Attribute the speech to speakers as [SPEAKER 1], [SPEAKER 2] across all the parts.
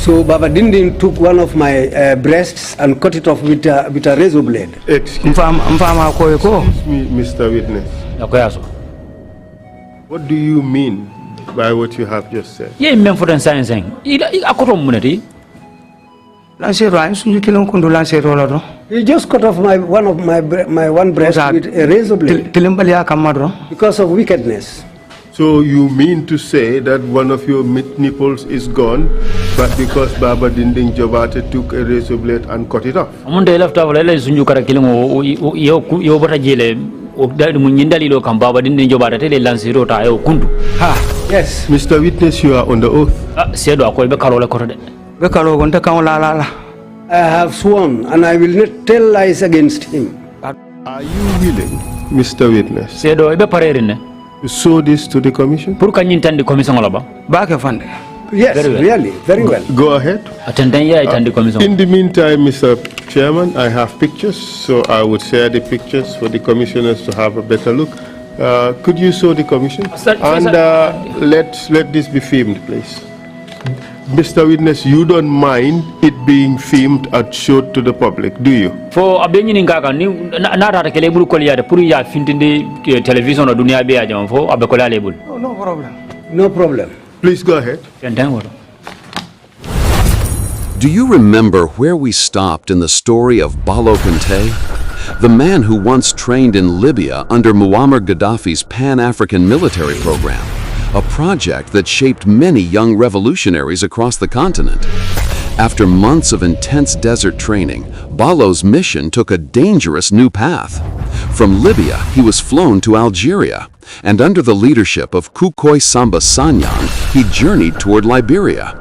[SPEAKER 1] So Baba Dinding took one of my breasts and cut it off with a razor blade.
[SPEAKER 2] Excuse me, Mr. Witness. What do you mean by what you have just said?
[SPEAKER 3] Yeah, men for the science thing. He
[SPEAKER 1] just cut off one breast with a razor blade because of wickedness.
[SPEAKER 2] So you mean to say that one of your nipples is gone, but because Baba Dinding Jobate took a razor blade and cut it off?
[SPEAKER 1] Yes.
[SPEAKER 2] Mr. Witness, you are on the oath.
[SPEAKER 1] I have sworn, and I will not tell lies against him.
[SPEAKER 2] Are you willing, Mr. Witness, to show this to the commission?
[SPEAKER 1] Yes, really, very well.
[SPEAKER 2] Go ahead. In the meantime, Mr. Chairman, I have pictures, so I would share the pictures for the commissioners to have a better look. Could you show the commission? And let this be filmed, please. Mr. Witness, you don't mind it being filmed and showed to the public, do you?
[SPEAKER 3] For a beginning, television or dunia
[SPEAKER 1] no problem. No problem.
[SPEAKER 2] Please go ahead.
[SPEAKER 4] Do you remember where we stopped in the story of Balo Kanteh, the man who once trained in Libya under Muammar Gaddafi's Pan-African military program, a project that shaped many young revolutionaries across the continent? After months of intense desert training, Balo's mission took a dangerous new path. From Libya, he was flown to Algeria, and under the leadership of Kukoi Samba Sanyang, he journeyed toward Liberia.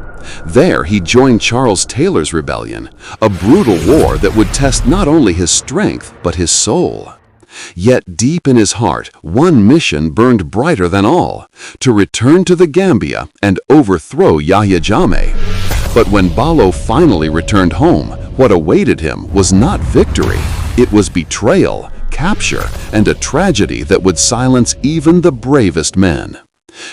[SPEAKER 4] There, he joined Charles Taylor's rebellion, a brutal war that would test not only his strength, but his soul. Yet deep in his heart, one mission burned brighter than all: to return to the Gambia and overthrow Yahya Jammeh. But when Balo finally returned home, what awaited him was not victory. It was betrayal, capture, and a tragedy that would silence even the bravest men.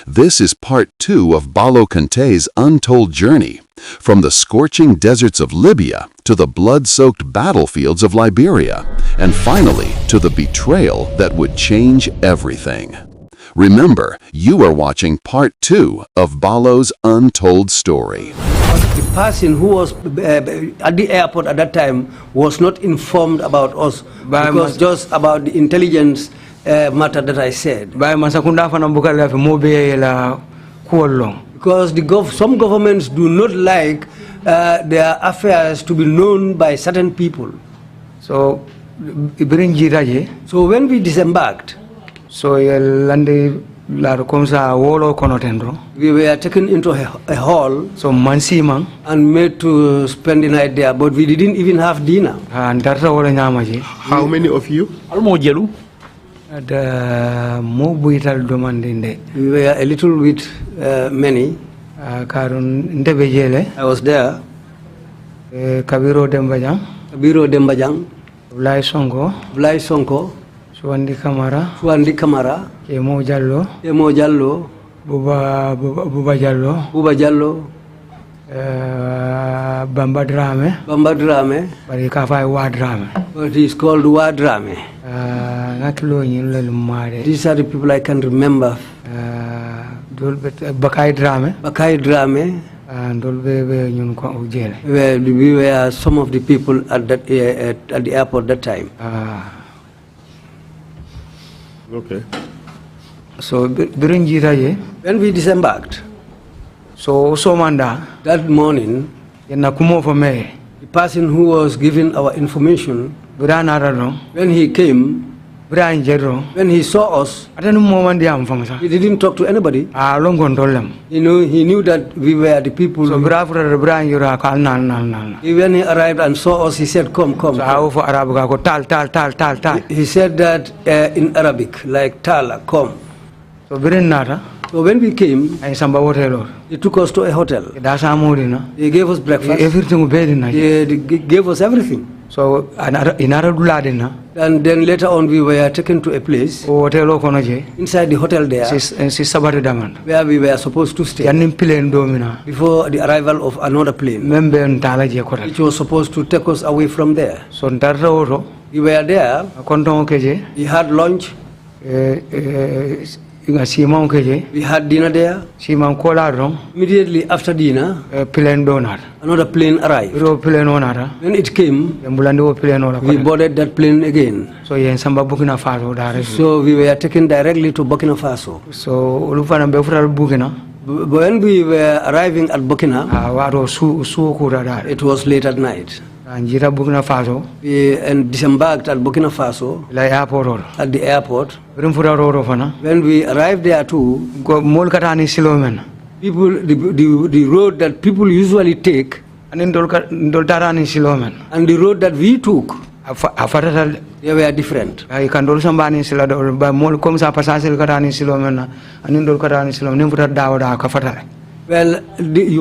[SPEAKER 4] This is part 2 of Balo Kanteh's untold journey, from the scorching deserts of Libya to the blood-soaked battlefields of Liberia, and finally to the betrayal that would change everything. Remember, you are watching part 2 of Balo's untold story.
[SPEAKER 1] The person who was at the airport at that time was not informed about us, because just about the intelligence matter that I said. Because some governments do not like their affairs to be known by certain people. So when we disembarked, we were taken into a hall and made to spend the night there, but we didn't even have dinner.
[SPEAKER 2] How many of you?
[SPEAKER 1] We were a little with many. I was there.
[SPEAKER 5] Kabiro
[SPEAKER 1] Dembajang,
[SPEAKER 5] Blai
[SPEAKER 1] Sonko,
[SPEAKER 5] Suwandi
[SPEAKER 1] Kamara,
[SPEAKER 5] Emo Jallo, Buba
[SPEAKER 1] Jallo,
[SPEAKER 5] Bamba Drame, but
[SPEAKER 1] he's called Wadrame. These are the people I can remember.
[SPEAKER 5] Bakai Drame,
[SPEAKER 1] and we were some of the people at the airport that time.
[SPEAKER 2] Okay.
[SPEAKER 5] So when
[SPEAKER 1] we disembarked, that morning, the person who was giving our information, when he came, when he saw us, he didn't talk to anybody. He knew that we were the people. So when he arrived and saw us, he said, come. He said that in Arabic, like Tala, come. So when we came, he took us to a hotel. He gave us breakfast. He gave us everything.
[SPEAKER 5] So inara duladina.
[SPEAKER 1] And then later on we were taken to a place
[SPEAKER 5] Hotel konoje.
[SPEAKER 1] inside the hotel there
[SPEAKER 5] Si sabari daman.
[SPEAKER 1] where we were supposed to stay
[SPEAKER 5] Yanim plane domina.
[SPEAKER 1] before the arrival of another plane
[SPEAKER 5] Membe ntala je kotal.
[SPEAKER 1] which was supposed to take us away from there.
[SPEAKER 5] So ntarra oro.
[SPEAKER 1] We were there.
[SPEAKER 5] Konton keje.
[SPEAKER 1] We had lunch.
[SPEAKER 5] Simon keje.
[SPEAKER 1] We had dinner there.
[SPEAKER 5] Simon kola ron.
[SPEAKER 1] Immediately after dinner,
[SPEAKER 5] Plane donar.
[SPEAKER 1] another plane arrived.
[SPEAKER 5] Plane onara.
[SPEAKER 1] When it came,
[SPEAKER 5] plane
[SPEAKER 1] we boarded that plane again.
[SPEAKER 5] So yen samba Burkina Faso dare.
[SPEAKER 1] So we were taken directly to Burkina Faso.
[SPEAKER 5] So ulufana befura Burkina.
[SPEAKER 1] When we were arriving at Burkina,
[SPEAKER 5] waro su kura dare.
[SPEAKER 1] it was late at night.
[SPEAKER 5] Anjira Burkina Faso.
[SPEAKER 1] We disembarked at Burkina Faso
[SPEAKER 5] La airport.
[SPEAKER 1] at the airport.
[SPEAKER 5] When
[SPEAKER 1] we arrived there too, people, the road that people usually take and the road that we took, they were different. Well,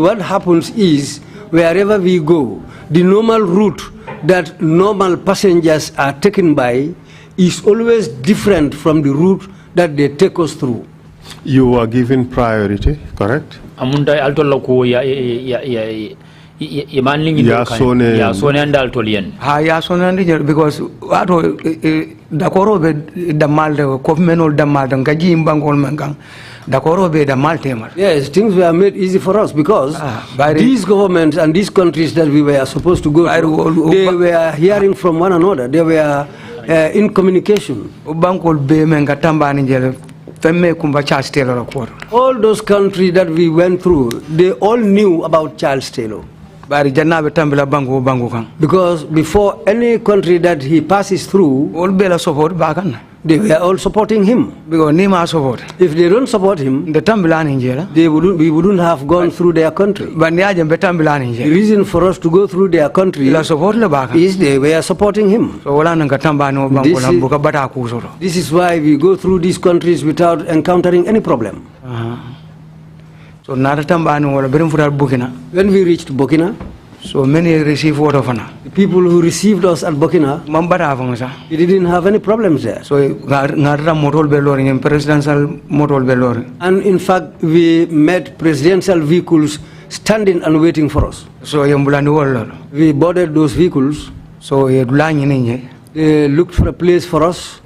[SPEAKER 1] what happens is, wherever we go, the normal route that normal passengers are taken by is always different from the route that they take us through.
[SPEAKER 2] You were given priority, correct?
[SPEAKER 3] Amunda altola ko ya manlingi
[SPEAKER 2] ya sone
[SPEAKER 3] andal tolien.
[SPEAKER 5] Ya sone because wato dakoro be damal ko menol damal ngaji mbangol mengang.
[SPEAKER 1] Yes, things were made easy for us because these governments and these countries that we were supposed to go to, they were hearing from one another. They were in communication. All those countries that we went through, they all knew about Charles Taylor. Because before any country that he passes through, they were all supporting him. If they don't support him, we wouldn't have gone through their country. The reason for us to go through their country is they were supporting him. This is why we go through these countries without encountering any problem.
[SPEAKER 5] So when
[SPEAKER 1] we reached Burkina,
[SPEAKER 5] so many received water for now.
[SPEAKER 1] The people who received us at Burkina, we didn't have any problems there.
[SPEAKER 5] So presidential motor.
[SPEAKER 1] And in fact, we met presidential vehicles standing and waiting for us.
[SPEAKER 5] So
[SPEAKER 1] we boarded those vehicles.
[SPEAKER 5] So
[SPEAKER 1] they looked for a place for us.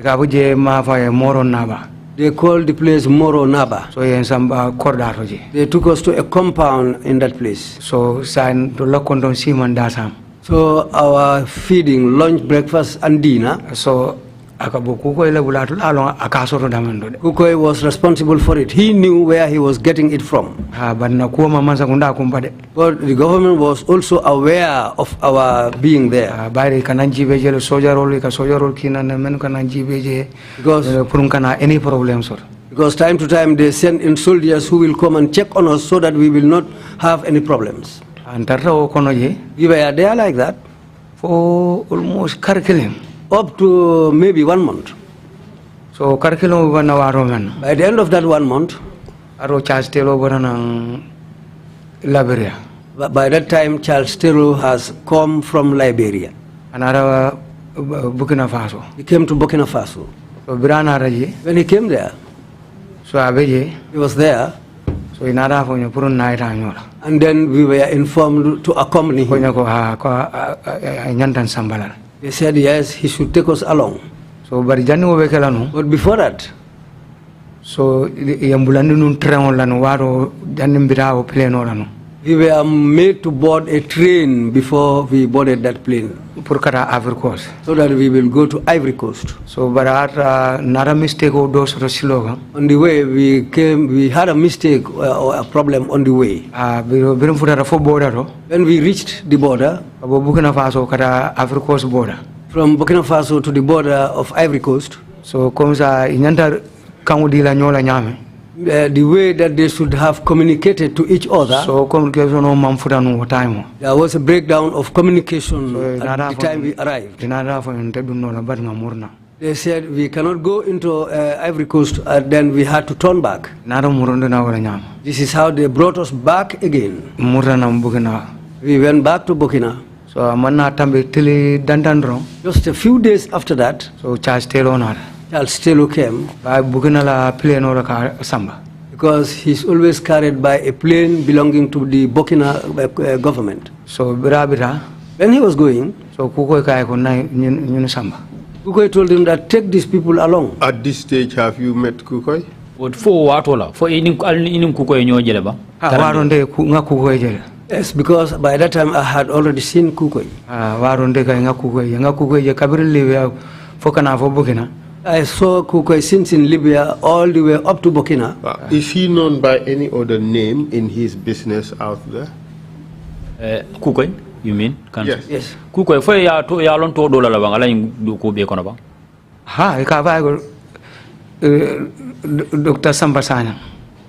[SPEAKER 1] They called the place Moro Naba.
[SPEAKER 5] So
[SPEAKER 1] they took us to a compound in that place.
[SPEAKER 5] So
[SPEAKER 1] our feeding, lunch, breakfast, and dinner.
[SPEAKER 5] So
[SPEAKER 1] Kukoi was responsible for it. He knew where he was getting it from. But the government was also aware of our being there. Because time to time they send in soldiers who will come and check on us so that we will not have any problems. We were there like that
[SPEAKER 5] for almost
[SPEAKER 1] up to maybe 1 month.
[SPEAKER 5] So
[SPEAKER 1] by the end of that 1 month,
[SPEAKER 5] Liberia.
[SPEAKER 1] By that time, Charles Taylor has come from Liberia.
[SPEAKER 5] Burkina Faso.
[SPEAKER 1] He came to Burkina Faso.
[SPEAKER 5] So
[SPEAKER 1] when he came there, he was there.
[SPEAKER 5] So
[SPEAKER 1] and then we were informed to accompany him. They said yes, he should take us along.
[SPEAKER 5] So
[SPEAKER 1] but before that,
[SPEAKER 5] so
[SPEAKER 1] we were made to board a train before we boarded that plane.
[SPEAKER 5] So
[SPEAKER 1] that we will go to Ivory Coast.
[SPEAKER 5] So but not a mistake on
[SPEAKER 1] the way we had a mistake or a problem on the way. When we reached the border,
[SPEAKER 5] Burkina Faso Ivory Coast border.
[SPEAKER 1] From Burkina Faso to the border of Ivory Coast.
[SPEAKER 5] So
[SPEAKER 1] the way that they should have communicated to each other.
[SPEAKER 5] So
[SPEAKER 1] there was a breakdown of communication at the time we arrived. They said we cannot go into Ivory Coast, then we had to turn back. This is how they brought us back again. We went back to Burkina.
[SPEAKER 5] So manna tambe tili dandandro.
[SPEAKER 1] Just a few days after that,
[SPEAKER 5] So Charles Taylor na.
[SPEAKER 1] Charles Taylor came.
[SPEAKER 5] Ba bugina la plane ora ka Samba.
[SPEAKER 1] Because he's always carried by a plane belonging to the Burkina government.
[SPEAKER 5] So bira.
[SPEAKER 1] When he was going,
[SPEAKER 5] So Kukoi kaya ko na nyun Samba.
[SPEAKER 1] Kukoi told him that take these people along.
[SPEAKER 2] At this stage, have you met Kukoi?
[SPEAKER 3] For watola for inim Kukoi nyo jele ba?
[SPEAKER 5] Waronde nga Kukoi jele.
[SPEAKER 1] Yes, because by that time I had already seen Kukoi.
[SPEAKER 5] Waronde kaya nga Kukoi je kabiri Libya fokana fo Burkina.
[SPEAKER 1] I saw Kukoi since in Libya all the way up to Burkina.
[SPEAKER 2] Is he known by any other name in his business out there?
[SPEAKER 3] Kukoi, you mean?
[SPEAKER 2] Yes.
[SPEAKER 1] Yes.
[SPEAKER 3] Kukoi for ya lon to dola la bang ala do ko be kono ba?
[SPEAKER 5] Ha ka ba go Dr. Samba Sanyang.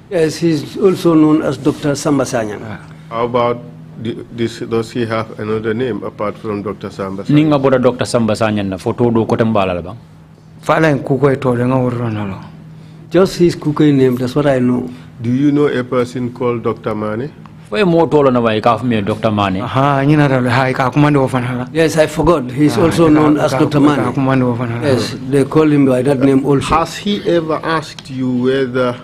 [SPEAKER 1] Yes, he's also known as Dr. Samba Sanyang.
[SPEAKER 2] How about does he have another name apart from Dr. Samba Sanyang?
[SPEAKER 3] Ninga boda Dr. Samba Sanyang na photo do ko tambala la bang?
[SPEAKER 5] Fala en Kukoi to nga woronalo.
[SPEAKER 1] Just his Kukoi name, that's what I know.
[SPEAKER 2] Do you know a person called Dr. Mane?
[SPEAKER 3] For mo tolo na ba ka me Dr. Mane?
[SPEAKER 5] Nyina ral ha ka kumando ofan.
[SPEAKER 1] Yes, I forgot. He's also known as Dr. Mane. Yes, they call him by that name also.
[SPEAKER 2] Has he ever asked you whether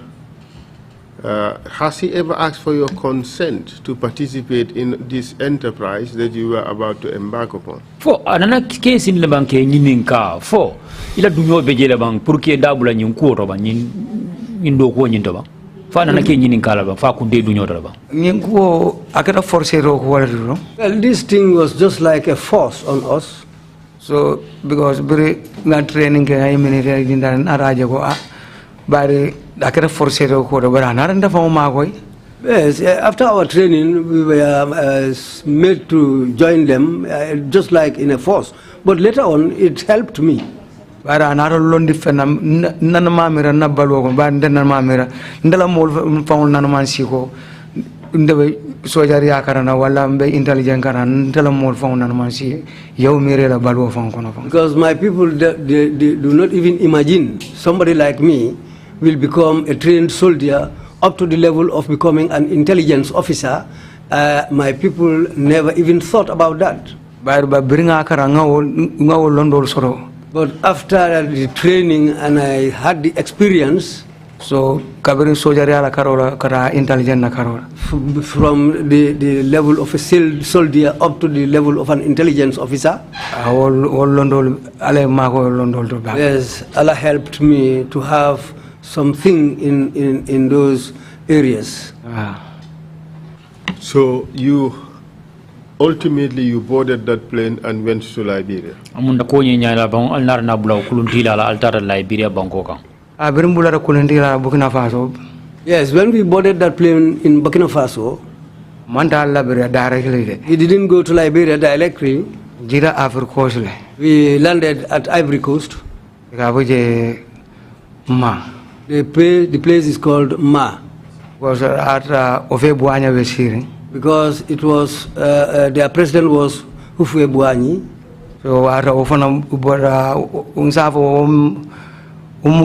[SPEAKER 2] has he ever asked for your consent to participate in this enterprise that you were about to embark upon?
[SPEAKER 3] For anana case in the bank nyininka for ila dunyo be jele bang pour que dabula nyin ko to ba nyin do ko nyin to ba fa anana ke nyininka la ba fa ku de dunyo to ba
[SPEAKER 5] Nyin ko akata forcer ro ko wala.
[SPEAKER 1] Well, this thing was just like a force on us.
[SPEAKER 5] So because bere na training ke ay minute dindan araje ko bari akata forcer ro ko do bara na nda fa ma koy.
[SPEAKER 1] Yes, after our training, we were made to join them, just like in a force. But later on, it helped me.
[SPEAKER 5] Bara na londi fenam nan mamira na balwo ko ba ndan mamira ndala mol fa nan man siko ndebe sojari akarana wala mbe intelligent karana ndala mol fa nan man si yow mere la balwo fa kono fa.
[SPEAKER 1] Because my people, they do not even imagine somebody like me will become a trained soldier up to the level of becoming an intelligence officer. My people never even thought about that. But after the training and I had the experience,
[SPEAKER 5] so kabiri sojari karola kara intelligent na karola.
[SPEAKER 1] From the level of a soldier up to the level of an intelligence officer. Yes, Allah helped me to have something in those areas.
[SPEAKER 2] So you ultimately you boarded that plane and went to Liberia.
[SPEAKER 3] Amunda ko nya la bang al nar na bula kulundila la altar Liberia bangoka.
[SPEAKER 5] Birumbula kulundila Burkina Faso.
[SPEAKER 1] Yes, when we boarded that plane in Burkina Faso,
[SPEAKER 5] Manta Liberia directly.
[SPEAKER 1] We didn't go to Liberia directly.
[SPEAKER 5] Jira Ivory Coast.
[SPEAKER 1] We landed at Ivory Coast.
[SPEAKER 5] Ma.
[SPEAKER 1] The place is called Ma.
[SPEAKER 5] Was at Ofe Buanya Vesiri.
[SPEAKER 1] Because it was their president was Hufwe Buanyi.
[SPEAKER 5] So at Ofana Unsavo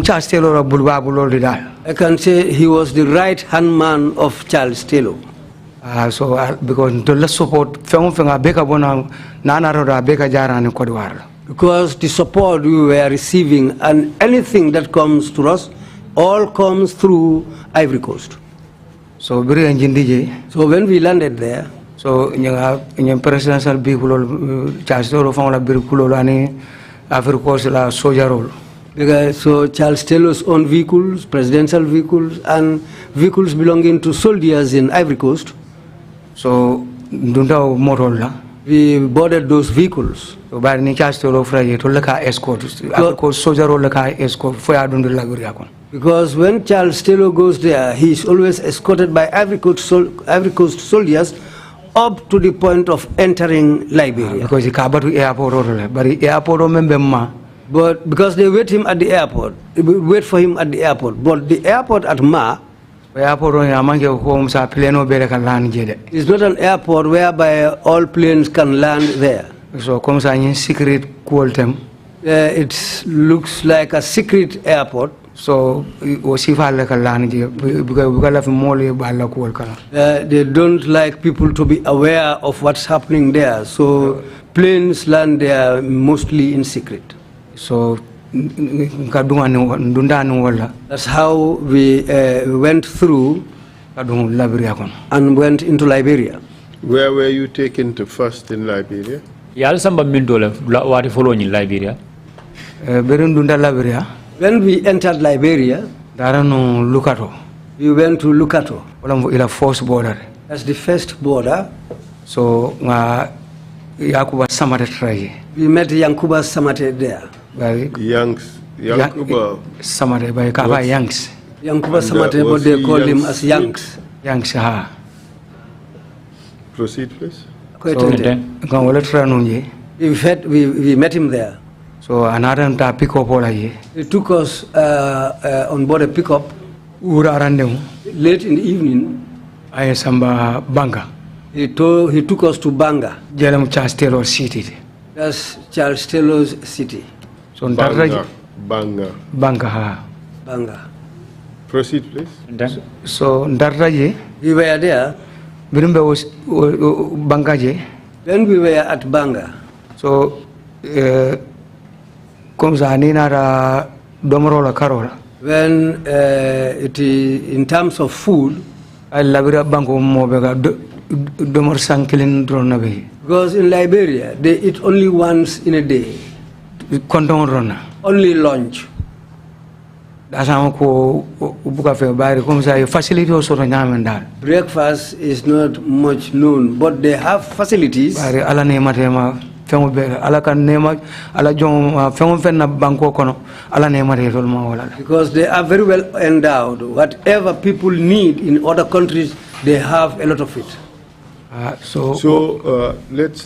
[SPEAKER 5] Charles Taylor Bulba.
[SPEAKER 1] I can say he was the right hand man of Charles Taylor.
[SPEAKER 5] So because the less support Beka Bona Nana Roda Beka Jara and Kodwar.
[SPEAKER 1] Because the support we were receiving and anything that comes to us all comes through Ivory Coast.
[SPEAKER 5] So very engine DJ.
[SPEAKER 1] So when we landed there,
[SPEAKER 5] so in presidential vehicle Charles Taylor found a vehicle and Ivory Coast la soldier role.
[SPEAKER 1] So Charles Taylor's own vehicles, presidential vehicles, and vehicles belonging to soldiers in Ivory Coast.
[SPEAKER 5] So
[SPEAKER 1] we boarded those vehicles.
[SPEAKER 5] So by the Charles Taylor Friday to look at escort, soldier role escort for Liberia.
[SPEAKER 1] Because when Charles Taylor goes there, he is always escorted by Ivory Coast soldiers up to the point of entering Liberia.
[SPEAKER 5] Because he can't to airport, but the airport remember.
[SPEAKER 1] But because they wait him at the airport, they wait for him at the airport. But the airport at Ma is not an airport whereby all planes can land there.
[SPEAKER 5] So secret it
[SPEAKER 1] looks like a secret airport.
[SPEAKER 5] So they
[SPEAKER 1] don't like people to be aware of what's happening there. So planes land there mostly in secret.
[SPEAKER 5] So
[SPEAKER 1] that's how we went through and went into Liberia.
[SPEAKER 2] Where were you taken to first in Liberia?
[SPEAKER 3] Yal samba mindole wati follow in Liberia.
[SPEAKER 1] When we entered Liberia, we went to Lukato. That's the first border.
[SPEAKER 5] So Yankuba Samate try.
[SPEAKER 1] We met Yankuba Samate there.
[SPEAKER 2] Yankuba
[SPEAKER 5] Samate by Kaba Yanks.
[SPEAKER 1] Yankuba Samate, but they call him as Yanks.
[SPEAKER 5] Yanks, ha.
[SPEAKER 2] Proceed, please.
[SPEAKER 1] We met him there.
[SPEAKER 5] So another pick up all
[SPEAKER 1] he took us on board a pickup late in the evening.
[SPEAKER 5] I Samba Banga.
[SPEAKER 1] He took us to Banga.
[SPEAKER 5] Jelam Charles Taylor City.
[SPEAKER 1] That's Charles Taylor's city.
[SPEAKER 5] So
[SPEAKER 2] Banga.
[SPEAKER 5] Ha.
[SPEAKER 1] Banga.
[SPEAKER 2] Proceed, please.
[SPEAKER 5] So Ndarraje.
[SPEAKER 1] We were there.
[SPEAKER 5] Birumbe was Bangaje.
[SPEAKER 1] When we were at Banga.
[SPEAKER 5] So when
[SPEAKER 1] it is in terms of food, because in Liberia they eat only once in a day, only lunch. Breakfast is not much known, but they have facilities. Because they are very well endowed. Whatever people need in other countries, they have a lot of it.
[SPEAKER 2] Let's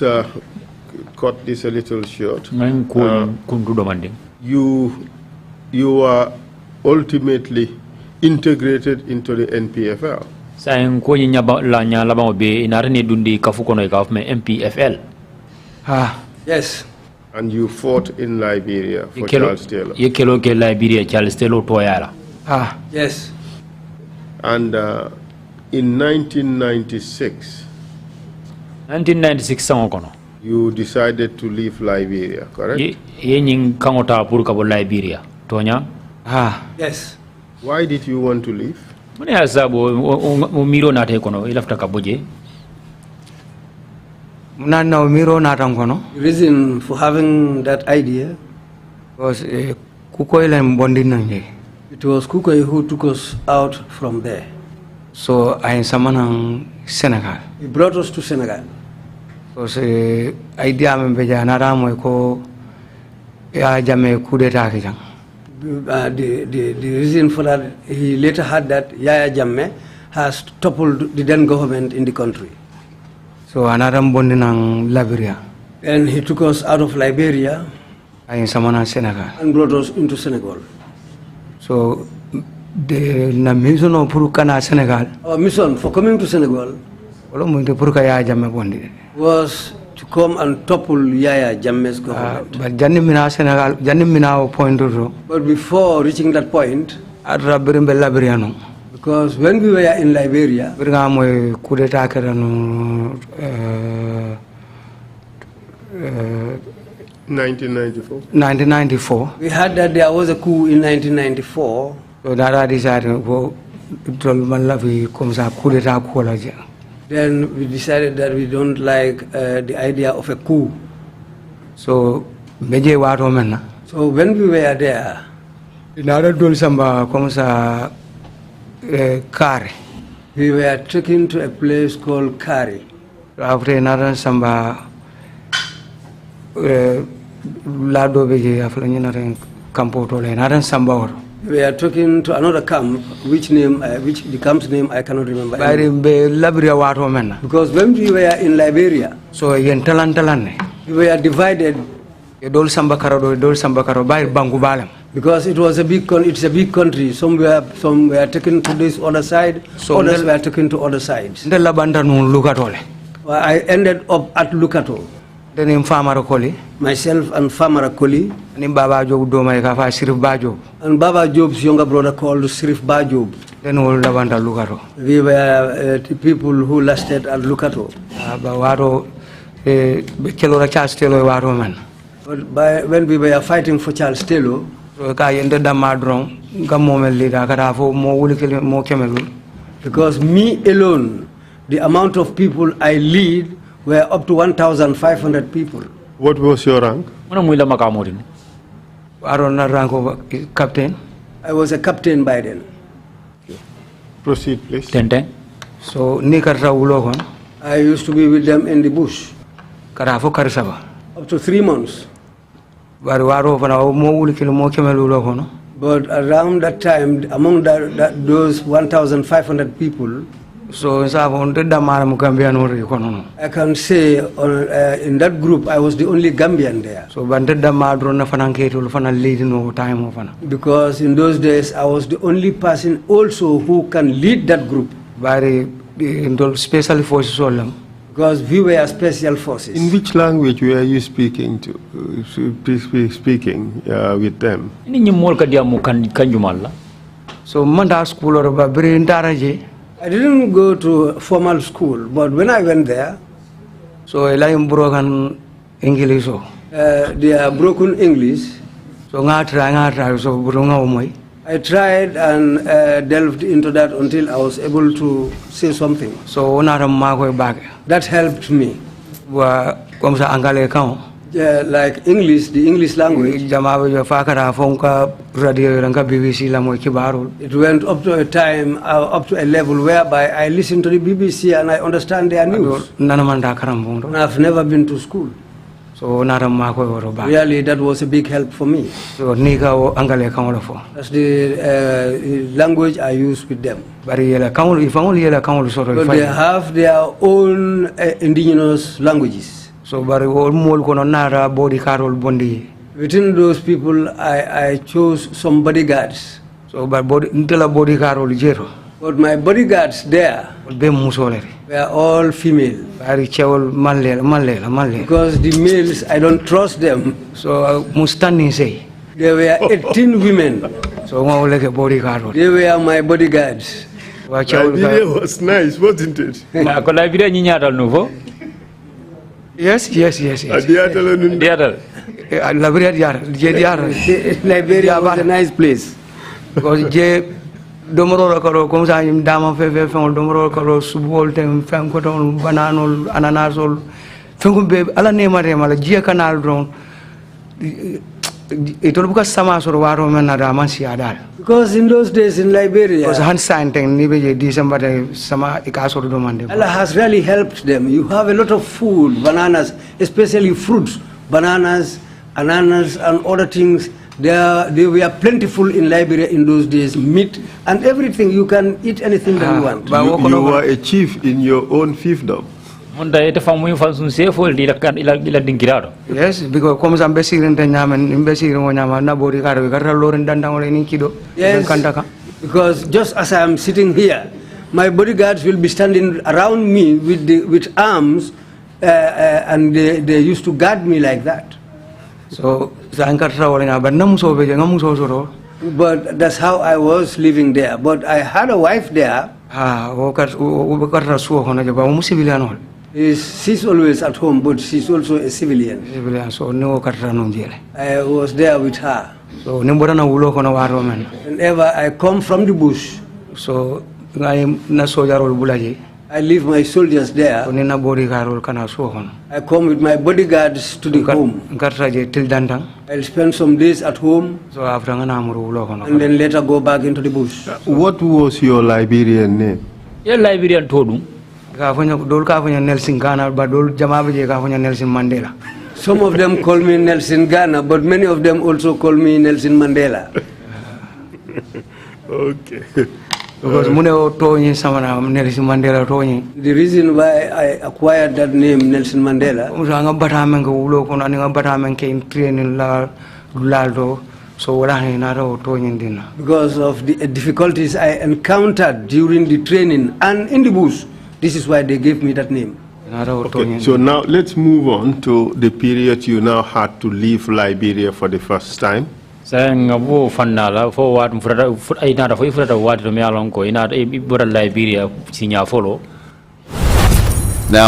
[SPEAKER 2] cut this a little short. You are ultimately integrated into the NPFL. Yes. And you fought in Liberia for Charles Taylor. Yes. And in 1996, you decided to leave Liberia, correct? Yes. Why did you want to leave? Reason for having that idea was Kukoi it was Kukoi who took us out from there.
[SPEAKER 5] So I am someone Senegal.
[SPEAKER 1] He brought us to Senegal.
[SPEAKER 5] Because idea ko Yahya Jammeh coup d'etat.
[SPEAKER 1] The reason for that, he later had that Yahya Jammeh has toppled the then government in the country.
[SPEAKER 5] So another bonding Liberia.
[SPEAKER 1] And he took us out of Liberia
[SPEAKER 5] and Senegal
[SPEAKER 1] and brought us into Senegal.
[SPEAKER 5] So the mission of Senegal.
[SPEAKER 1] Our mission for coming to Senegal was to come and topple Yahya Jammeh's government. But before reaching that point, because when we were in Liberia,
[SPEAKER 5] 1994.
[SPEAKER 1] We heard that there was a coup in 1994.
[SPEAKER 5] So that decided
[SPEAKER 1] Then we decided that we don't like the idea of a coup.
[SPEAKER 5] So when
[SPEAKER 1] we were there, we were taken to a place called Kari.
[SPEAKER 5] After another Samba Lado
[SPEAKER 1] we are talking to another camp, which the camp's name I cannot remember. Because when we were in Liberia,
[SPEAKER 5] so
[SPEAKER 1] we were divided. Because it was it's a big country. Some were taken to this other side, so others were taken to other sides. I ended up at Lukato.
[SPEAKER 5] Then Farmer Koli.
[SPEAKER 1] Myself and Farmer Koli.
[SPEAKER 5] And Baba Job Doma Kafa Sirif Bajo.
[SPEAKER 1] And Baba Job's younger brother called Sirif Bajob.
[SPEAKER 5] Then all Lavanda Lucato.
[SPEAKER 1] We were the people who lasted at Lucato.
[SPEAKER 5] Bawaro Kelora Charles Taylor Waro man.
[SPEAKER 1] But when we were fighting for Charles Taylor, because me alone, the amount of people I lead were up to 1,500 people.
[SPEAKER 2] What was your rank?
[SPEAKER 5] I don't know rank of captain.
[SPEAKER 1] I was a captain by then.
[SPEAKER 2] Proceed, please.
[SPEAKER 5] So
[SPEAKER 1] I used to be with them in the bush.
[SPEAKER 5] Up
[SPEAKER 1] to 3 months.
[SPEAKER 5] But
[SPEAKER 1] around that time, among those 1,500 people,
[SPEAKER 5] so I
[SPEAKER 1] can say in that group I was the only Gambian there.
[SPEAKER 5] So
[SPEAKER 1] because in those days I was the only person also who can lead that group.
[SPEAKER 5] Special forces.
[SPEAKER 1] Because we were special forces.
[SPEAKER 2] In which language were you speaking with them?
[SPEAKER 5] So Manda school or Babri.
[SPEAKER 1] I didn't go to formal school, but when I went there,
[SPEAKER 5] so I'm broken English.
[SPEAKER 1] They are broken English.
[SPEAKER 5] So I
[SPEAKER 1] tried and delved into that until I was able to say something.
[SPEAKER 5] So
[SPEAKER 1] that helped me. Like English, the English language. It went up to a time, up to a level whereby I listen to the BBC and I understand their news. And I've never been to school.
[SPEAKER 5] So
[SPEAKER 1] really, that was a big help for me.
[SPEAKER 5] So
[SPEAKER 1] that's the language I use with them.
[SPEAKER 5] But
[SPEAKER 1] they have their own indigenous languages.
[SPEAKER 5] So within
[SPEAKER 1] those people, I chose some bodyguards.
[SPEAKER 5] So but my
[SPEAKER 1] bodyguards there were all female. Because the males, I don't trust them.
[SPEAKER 5] So
[SPEAKER 1] there were 18 women.
[SPEAKER 5] So
[SPEAKER 1] they were my bodyguards.
[SPEAKER 2] Liberia was nice, wasn't it?
[SPEAKER 5] Yes.
[SPEAKER 1] Liberia was a nice place.
[SPEAKER 5] Because domoro karo comme ça yim dama fe domoro karo subol tem fem ko ton bananol ananasol fengum be ala nemare mala jia canal don itol buka sama so waro men na da man si adal.
[SPEAKER 1] Because in those days in Liberia,
[SPEAKER 5] because hand sign thing ni be December sama ikaso do mande.
[SPEAKER 1] Allah has really helped them. You have a lot of food, bananas, especially fruits, bananas, ananas and other things. They were plentiful in Liberia in those days, meat and everything. You can eat anything that you want.
[SPEAKER 2] You were a chief in your own fiefdom.
[SPEAKER 3] Yes,
[SPEAKER 5] because comme ça mbesirin te nyamen mbesirin wo nyama na bori karo garra loren dandang ni kido.
[SPEAKER 1] Yes, because just as I am sitting here, my bodyguards will be standing around me with arms, and they used to guard me like that.
[SPEAKER 5] So but
[SPEAKER 1] that's how I was living there. But I had a wife there. She's always at home, but she's also a civilian. I was there with her.
[SPEAKER 5] So
[SPEAKER 1] whenever I come from the bush,
[SPEAKER 5] so
[SPEAKER 1] I leave my soldiers there. I come with my bodyguards to the home. I'll spend some days at home and then later go back into the bush.
[SPEAKER 2] What was your Liberian name?
[SPEAKER 3] Your Liberian Todu.
[SPEAKER 5] Some
[SPEAKER 1] of them call me Nelson Ghana, but many of them also call me Nelson Mandela.
[SPEAKER 2] Okay.
[SPEAKER 5] Because the
[SPEAKER 1] reason why I acquired that name, Nelson Mandela, because of the difficulties I encountered during the training and in the bush. This is why they gave me that name.
[SPEAKER 2] Okay, so now let's move on to the period you now had to leave Liberia for the first time.
[SPEAKER 3] Now,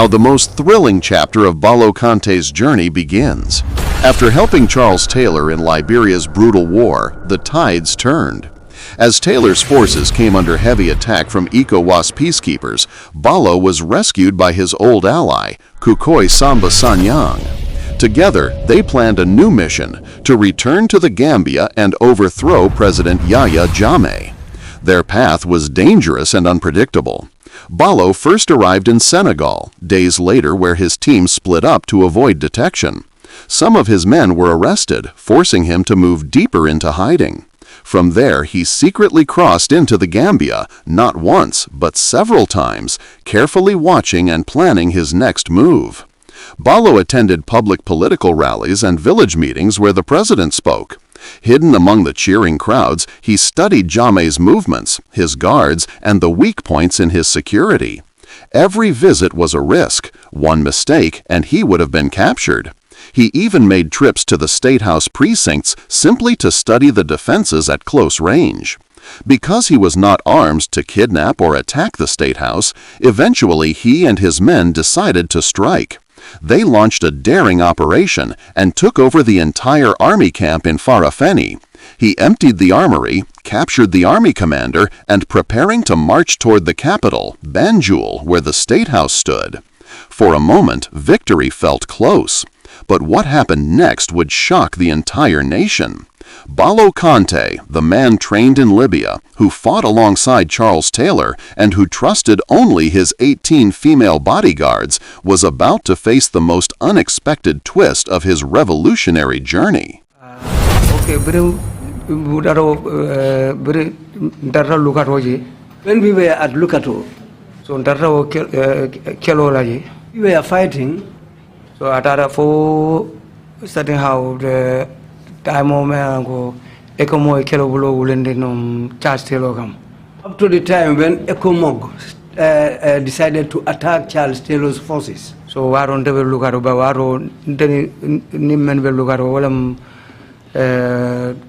[SPEAKER 4] the most thrilling chapter of Balo Kanteh's journey begins. After helping Charles Taylor in Liberia's brutal war, the tides turned. As Taylor's forces came under heavy attack from ECOWAS peacekeepers, Balo was rescued by his old ally, Kukoi Samba Sanyang. Together, they planned a new mission to return to the Gambia and overthrow President Yahya Jammeh. Their path was dangerous and unpredictable. Balo first arrived in Senegal, days later where his team split up to avoid detection. Some of his men were arrested, forcing him to move deeper into hiding. From there, he secretly crossed into the Gambia, not once, but several times, carefully watching and planning his next move. Balo attended public political rallies and village meetings where the president spoke. Hidden among the cheering crowds, he studied Jammeh's movements, his guards, and the weak points in his security. Every visit was a risk. One mistake, and he would have been captured. He even made trips to the State House precincts simply to study the defenses at close range. Because he was not armed to kidnap or attack the State House, eventually he and his men decided to strike. They launched a daring operation and took over the entire army camp in Farafenni. He emptied the armory, captured the army commander, and preparing to march toward the capital, Banjul, where the State House stood. For a moment, victory felt close. But what happened next would shock the entire nation. Balo Kanteh, the man trained in Libya, who fought alongside Charles Taylor and who trusted only his 18 female bodyguards, was about to face the most unexpected twist of his revolutionary journey.
[SPEAKER 5] When we were at Lukato, we were fighting. So atara for starting how the time of go Ecomo Kelobulo will Charles Taylor come. Up to the time when Ecomog decided to attack Charles Taylor's forces. So Waron Devil Lugaro Bawaro Nimen Lugaro Walam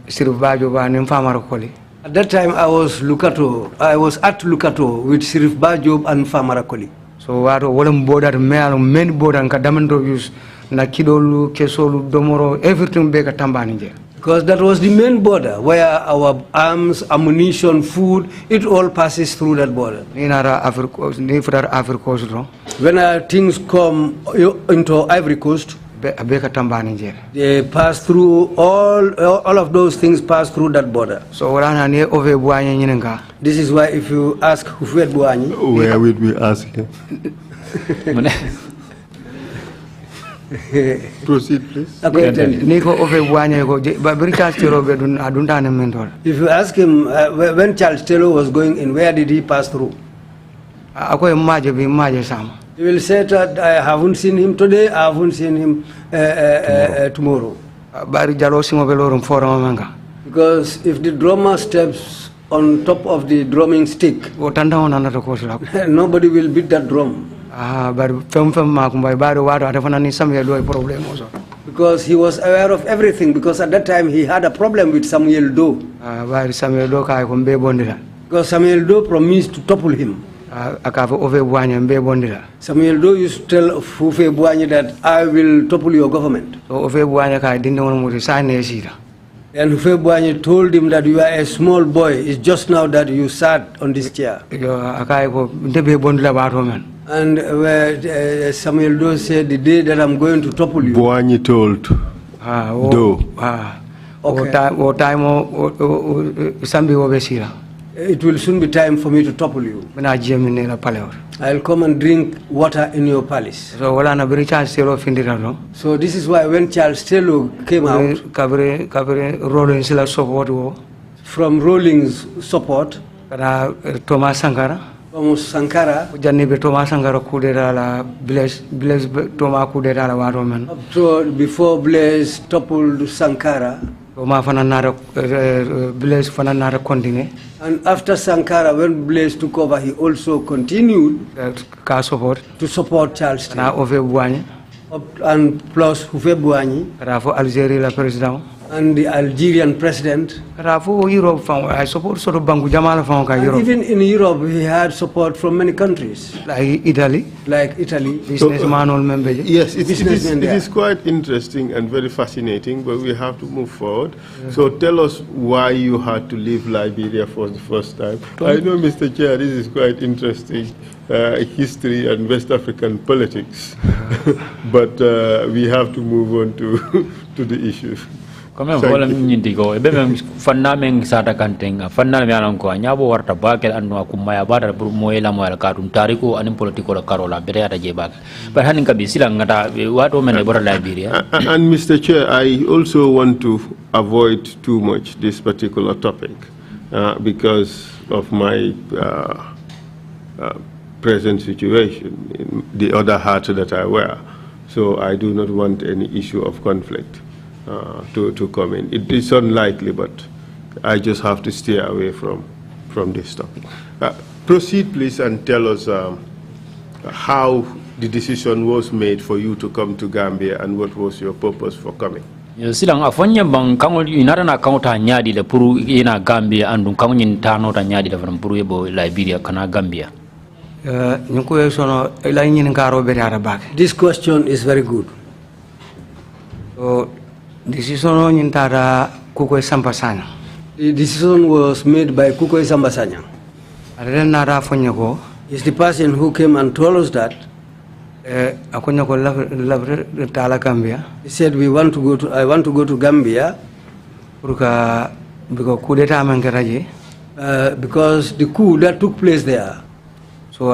[SPEAKER 5] Sirvajo and Famarakoli. At that time I was at Lukato with Sirif Bajob and Famarakoli. So waro walam border men border and kadamando use na kidolu kesolu domoro everything be katambani je. Because that was the main border where our arms, ammunition, food, it all passes through that border. When things come into Ivory Coast, they pass through all of those things pass through that border. So this is why if you ask where
[SPEAKER 2] would we ask him? Proceed, please.
[SPEAKER 5] If you ask him when Charles Taylor was going in, where did he pass through? He will say that I haven't seen him today, I haven't seen him tomorrow. Because if the drummer steps on top of the drumming stick, nobody will beat that drum. Because he was aware of everything, because at that time he had a problem with Samuel Doe. Because Samuel Doe promised to topple him. Samuel Doe used to tell Fufe Buanye that I will topple your government. And Fufe Buanye told him that you are a small boy, it's just now that you sat on this chair. And where Samuel Doe said, the day that I'm going to topple you.
[SPEAKER 2] Buanye told Doe.
[SPEAKER 5] It will soon be time for me to topple you. I'll come and drink water in your palace. So this is why when Charles Taylor came out from Rawlings' support, Thomas Sankara, up to before Blaise toppled Sankara, Blaise continue.
[SPEAKER 1] And after Sankara, when Blaise took over, he also continued to support Charles Taylor. And plus Houphouët-Boigny
[SPEAKER 5] Algeria president
[SPEAKER 1] and the Algerian president.
[SPEAKER 5] Europe, I support sort of Bangu Jamal Europe.
[SPEAKER 1] Even in Europe, he had support from many countries.
[SPEAKER 5] Like Italy. Businessman or member.
[SPEAKER 2] Yes, it is quite interesting and very fascinating, but we have to move forward. So tell us why you had to leave Liberia for the first time. I know, Mr. Chair, this is quite interesting. History and West African politics, but we have to move on to the issues.
[SPEAKER 3] Kami bola nyindigo ebe mem fanna men sata kantenga fanna me anan ko nyabo warta bakel anno akumaya bada bur moyela moyala kadum tariko anin politiko la karola bere ata je bagal but hanin kabi sila ngata wato men bora Liberia.
[SPEAKER 2] And Mr. Chair, I also want to avoid too much this particular topic because of my present situation in the other hat that I wear, so I do not want any issue of conflict to come in. It is unlikely, but I just have to stay away from this topic. Proceed, please, and tell us how the decision was made for you to come to Gambia and what was your purpose for coming.
[SPEAKER 3] Silang afonya bang kangol inara na kangota nyadi le puru ina Gambia andung kangol nyintano ta nyadi le from puru ebo Liberia kana Gambia.
[SPEAKER 1] This question is very good.
[SPEAKER 5] So, decision Kukoi Samba Sanyang.
[SPEAKER 1] The decision was made by Kukoi Samba Sanyang. He's the person who came and told us that. He said, I want to go to Gambia because the coup that took place there.
[SPEAKER 5] So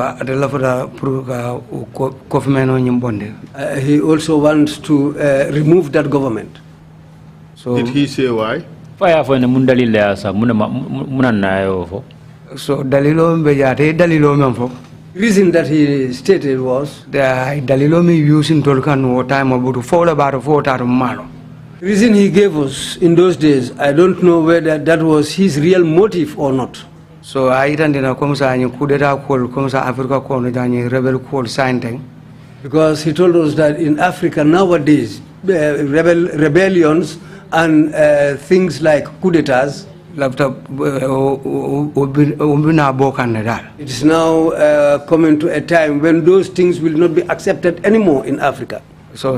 [SPEAKER 1] he also wants to remove that government.
[SPEAKER 2] So did he say why?
[SPEAKER 5] So dalilo
[SPEAKER 1] reason that he stated was
[SPEAKER 5] dalilo me using tolkan time about fall about 4 malo.
[SPEAKER 1] Reason he gave us in those days, I don't know whether that was his real motive or not.
[SPEAKER 5] So I didn't know Africa rebel called sign.
[SPEAKER 1] Because he told us that in Africa nowadays, rebellions and things like coup d'etats, it is now coming to a time when those things will not be accepted anymore in Africa.
[SPEAKER 5] So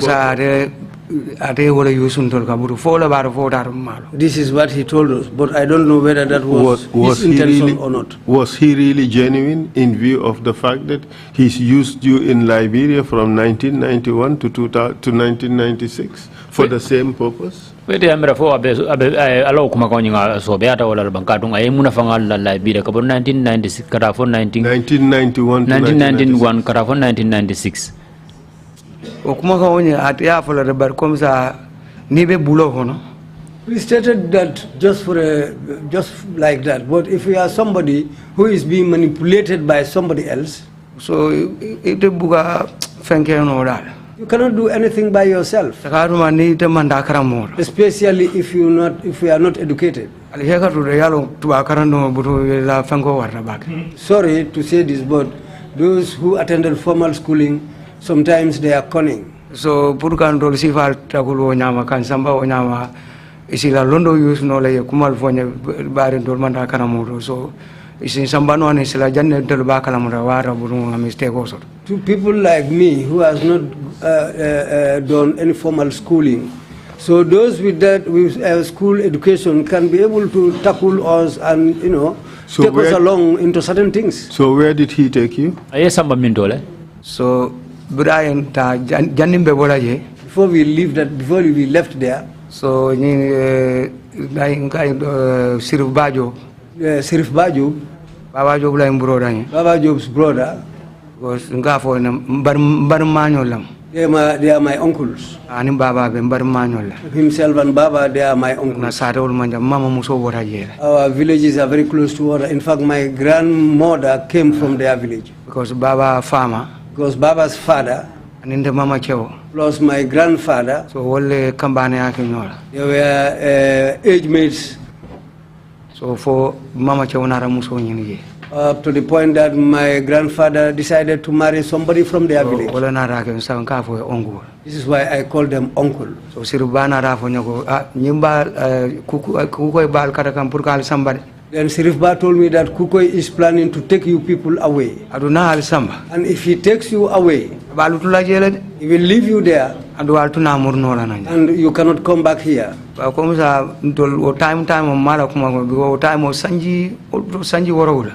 [SPEAKER 5] this
[SPEAKER 1] is what he told us, but I don't know whether that was his intention or not.
[SPEAKER 2] Was he really genuine in view of the fact that he's used you in Liberia from 1991 to 1996 for the same purpose?
[SPEAKER 3] Wede amra fo alo kuma ko nyinga so beata wala bankadung ay muna fangal la Liberia ko 1996 kata fo 1991 kata fo 1996.
[SPEAKER 5] We
[SPEAKER 1] stated that just like that, but if you are somebody who is being manipulated by somebody else,
[SPEAKER 5] so you
[SPEAKER 1] cannot do anything by yourself, especially if you are not educated. Sorry to say this, but those who attended formal schooling, sometimes they are cunning.
[SPEAKER 5] So Purkan Sifal Takulo Nyama can Samba Onyama Isila Londo use no lay Kumal Fonya Barin Dolmanda Karamudo. So it's in Sambano and Isila Janet del Bakalamura Burung mistake also.
[SPEAKER 1] To people like me who has not done any formal schooling, so those with school education can be able to tackle us and take us along into certain things.
[SPEAKER 2] So where did he take you?
[SPEAKER 5] So Brian before we left there. So Sirif Bajo, Baba Job's brother was Barmanulam.
[SPEAKER 1] They are my uncles.
[SPEAKER 5] Himself
[SPEAKER 1] and Baba, they are my uncles. Our villages are very close to water. In fact, my grandmother came from their village.
[SPEAKER 5] Because Baba farmer.
[SPEAKER 1] Because Baba's father
[SPEAKER 5] and in the mama chewo
[SPEAKER 1] plus my grandfather.
[SPEAKER 5] so wolle kambane ake nyola
[SPEAKER 1] They were age mates.
[SPEAKER 5] so for mama chewo nara muso nyini
[SPEAKER 1] Up to the point that my grandfather decided to marry somebody from their village.
[SPEAKER 5] wala nara ke sanka fo ongo
[SPEAKER 1] This is why I call them uncle.
[SPEAKER 5] so sirubana ra fo nyako nyimba kuko bal kata kam pour kal sambade.
[SPEAKER 1] Then Sirif Ba told me that Kukoi is planning to take you people away.
[SPEAKER 5] Aduna al samba
[SPEAKER 1] And if he takes you away,
[SPEAKER 5] balutula jele
[SPEAKER 1] he will leave you there
[SPEAKER 5] adu altuna murno la nanya
[SPEAKER 1] and you cannot come back here.
[SPEAKER 5] ba ko musa dol o time o mala kuma o time o sanji worawula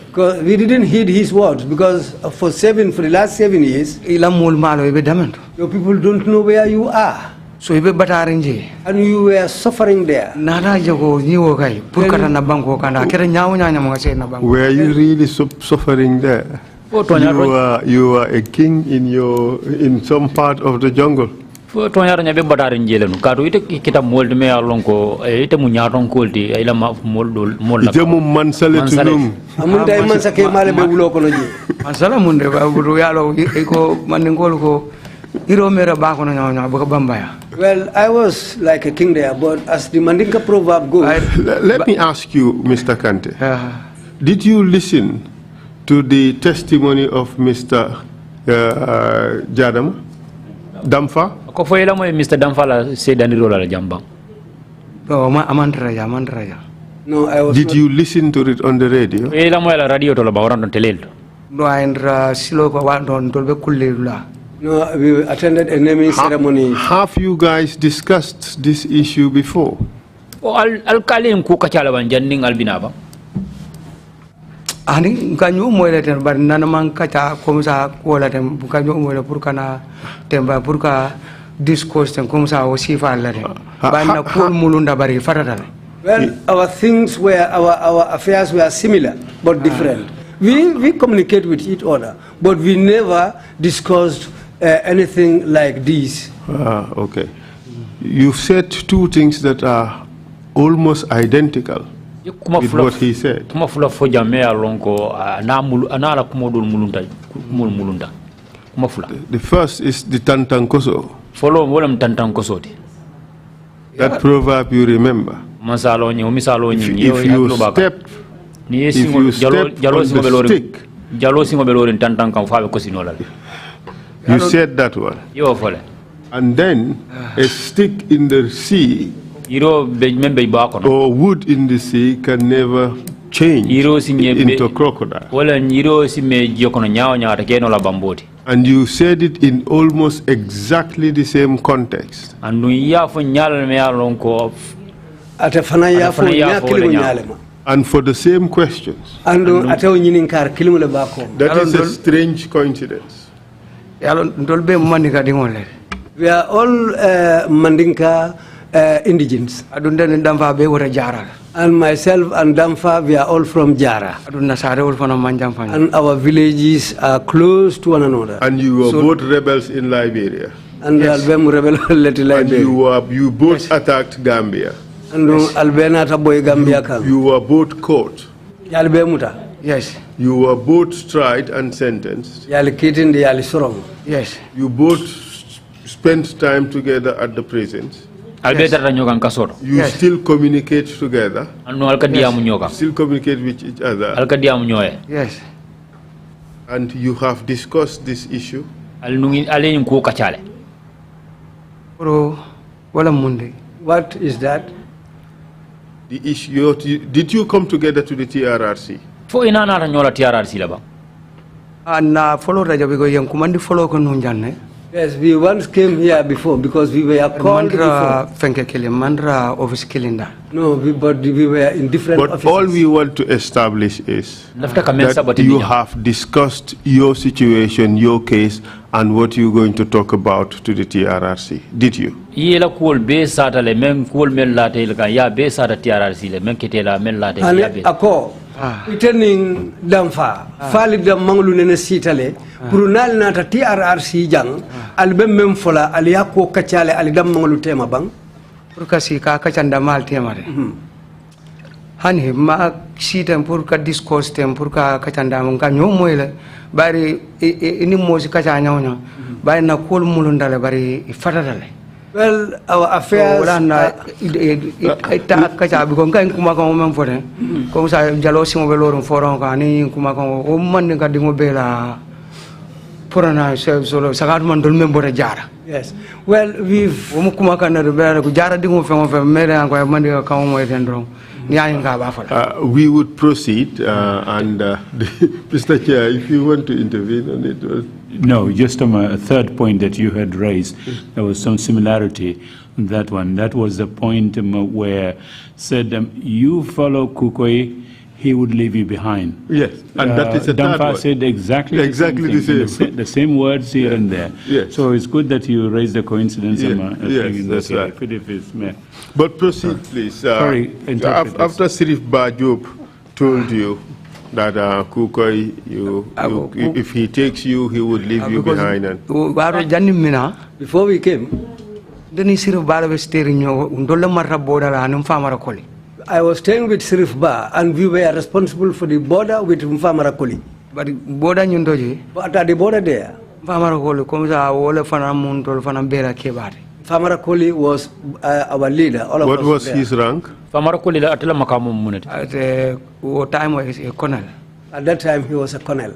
[SPEAKER 1] Because we didn't heed his words because for the last 7 years,
[SPEAKER 5] ila mul malo ibe damento
[SPEAKER 1] your people don't know where you are.
[SPEAKER 5] so ibe batarinje
[SPEAKER 1] And you were suffering there.
[SPEAKER 5] nana jago ni wo kai pour kata na banko kana kere nyaaw nyaanya mo se na banko
[SPEAKER 2] Were you really suffering there? You were a king in some part of the jungle.
[SPEAKER 3] Fo tonya nya be batarin jele no kadu ite kita molde me alonko ite mu nyaaton kolti ila ma moldol molla
[SPEAKER 2] ite mu mansale tunum
[SPEAKER 1] Amunda man sake male be wulo ko noje.
[SPEAKER 5] mansala munde ba buru yalo ko maningol ko iro mera ba ko na nyaaw ba bambaya.
[SPEAKER 1] Well, I was like a king there, but as the Mandinka proverb goes...
[SPEAKER 2] Let me ask you, Mr. Kanteh, did you listen to the testimony of Mr. Damfa?
[SPEAKER 3] Ko fo ila mo Mr. Damfa la se dani rola la jamba.
[SPEAKER 5] No, amantraja.
[SPEAKER 1] No, I was
[SPEAKER 2] Did you listen to it on the radio?
[SPEAKER 3] Ila mo la radio to la ba on telel.
[SPEAKER 5] No, andra silo ko wa don tolbe kullula.
[SPEAKER 1] No, we attended a naming ceremony.
[SPEAKER 2] Have you guys discussed this issue before?
[SPEAKER 3] O al-kalim ku kacala ban janning albinaba.
[SPEAKER 5] Ani kanyu moyle ten bar nanamang kacha komsa kola ten kanyu moyle purkana temba purka discourse ten komsa o sifa la ten banna kul mulunda bari fatatal.
[SPEAKER 1] Well, our things were, our affairs were similar but different. We communicate with each other, but we never discussed anything like this.
[SPEAKER 2] Okay. You've said two things that are almost identical with what he said.
[SPEAKER 3] Kuma fula fo jamme alonko anala kumodul mulunda. Kuma fula.
[SPEAKER 2] The first is the tantankoso.
[SPEAKER 3] Follow wolam tantankoso.
[SPEAKER 2] That proverb you remember.
[SPEAKER 3] Masalo nyi misalo nyi.
[SPEAKER 2] If you step on the stick,
[SPEAKER 3] jalo singo belorin tantankan fa ko sinola.
[SPEAKER 2] You said that one. And then a stick in the sea or wood in the sea can never change into crocodile. And you said it in almost exactly the same context. And for the same questions. That is a strange coincidence.
[SPEAKER 1] We are all Mandinka indigents. And myself and Damfa, we are all from Jara. And our villages are close to one another.
[SPEAKER 2] And you were both rebels in Liberia.
[SPEAKER 1] And yes.
[SPEAKER 2] You both attacked Gambia.
[SPEAKER 1] And
[SPEAKER 2] you were both caught.
[SPEAKER 5] Yes.
[SPEAKER 2] You were both tried and sentenced.
[SPEAKER 5] Yes.
[SPEAKER 2] You both spent time together at the prisons.
[SPEAKER 3] Yes.
[SPEAKER 2] You still communicate together.
[SPEAKER 3] Yes.
[SPEAKER 2] Still communicate with each other.
[SPEAKER 5] Yes.
[SPEAKER 2] And you have discussed this issue.
[SPEAKER 1] What is that?
[SPEAKER 2] The issue. Did you come together to the TRRC?
[SPEAKER 1] Yes, we once came here before because we were called before. No, but we were in different offices.
[SPEAKER 2] But all we want to establish is that you have discussed your situation, your case, and what you're going to talk about to the TRRC. Did you?
[SPEAKER 1] Returning Damfa, Fali Dam Manglu Nene Sitale, Brunal Nata TRRC Jang, Albem Memfola, Aliako Kachale, Alidam Manglu Tema Bang.
[SPEAKER 5] Purkasi Kakachanda Mal Temare. Hani ma sitem purka discourse tem purka kachanda munga nyomoile bari ini mosi kachanya onyo By na kol mulundale bari fatadale.
[SPEAKER 1] Well, our affairs.
[SPEAKER 5] Ita kaca because ngai kuma kan men fore. Ko sa jalo simo be lorum foron ka ni kuma kan o man ka dingo bela. Porana so sagat man dol men bora jara.
[SPEAKER 1] Yes. Well, we've.
[SPEAKER 5] Kuma kan na bela ko jara dingo fe mere an ko man ka mo etendro.
[SPEAKER 2] We would proceed, and Mr. Chair, if you want to intervene on it.
[SPEAKER 6] No, just on a third point that you had raised, there was some similarity on that one. That was the point where said you follow Kukoi, he would leave you behind.
[SPEAKER 2] Yes, and that is a third
[SPEAKER 6] Damfa
[SPEAKER 2] one.
[SPEAKER 6] said exactly the same. The same words here and there.
[SPEAKER 2] Yes.
[SPEAKER 6] So it's good that you raised the coincidence.
[SPEAKER 2] Yes, that's right.
[SPEAKER 6] If it's
[SPEAKER 2] but proceed, please.
[SPEAKER 6] Sorry,
[SPEAKER 2] after Sirif Bajoub told you that Kukoi, if he takes you, he would leave you behind. And
[SPEAKER 1] Before we came, I was staying with Sirif Ba, and we were responsible for the border with Mfamarakoli.
[SPEAKER 5] But border
[SPEAKER 1] But at the border there, Famarakoli was our leader. All of
[SPEAKER 2] what
[SPEAKER 1] us
[SPEAKER 2] was
[SPEAKER 1] there.
[SPEAKER 2] his rank?
[SPEAKER 3] Famarakoli la atala makamu muneti.
[SPEAKER 5] At the time was a colonel.
[SPEAKER 1] At that time, he was a colonel.